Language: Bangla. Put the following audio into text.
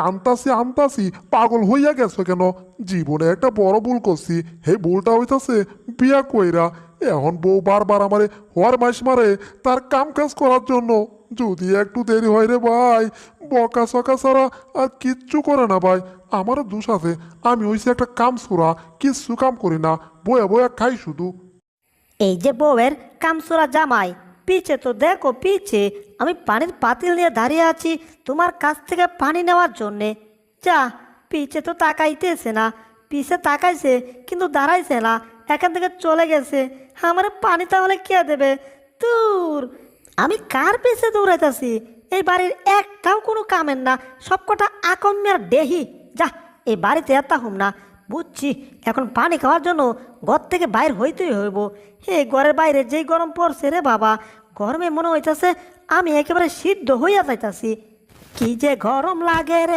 আনতাছি আনতাছি পাগল হইয়া গেছো কেন? জীবনে একটা বড় ভুল করছি। হে ভুলটা হইতাছে বিয়া কইরা এখন বউ বারবার আমারে হওয়ার মাস মারে তার কাম কাজ করার জন্য। যদি একটু দেরি হয় রে ভাই, বকা সকা ছাড়া আর কিচ্ছু করে না ভাই। আমারও দোষ আছে, আমি হইছি একটা কাম সুরা, কিচ্ছু কাম করি না, বয়া বয়া খাই শুধু। এই যে বউয়ের কামসুরা জামাই, পিছে তো দেখো পিছে আমি পানির পাতিল নিয়ে দাঁড়িয়ে আছি তোমার কাছ থেকে পানি নেওয়ার জন্যে। যা, পিছে তো তাকাইতেছে না, পিছে তাকাইছে কিন্তু দাঁড়াইছে না, এখান থেকে চলে গেছে। আমার পানি তাহলে কে দেবে? দূর, আমি কার পিছে দৌড়াইতেছি? এই বাড়ির একটাও কোনো কামের না, সবকটা আকম্যার দেহি। যা, এই বাড়িতে এত হুম না, বুঝছি। এখন পানি খাওয়ার জন্য ঘর থেকে বাইর হইতেই হইব। হে, ঘরের বাইরে যেই গরম পড়ছে রে বাবা, গরমে মনে হইতাছে আমি একেবারে সিদ্ধ হইয়া যাইতাছি। কি যে গরম লাগে রে।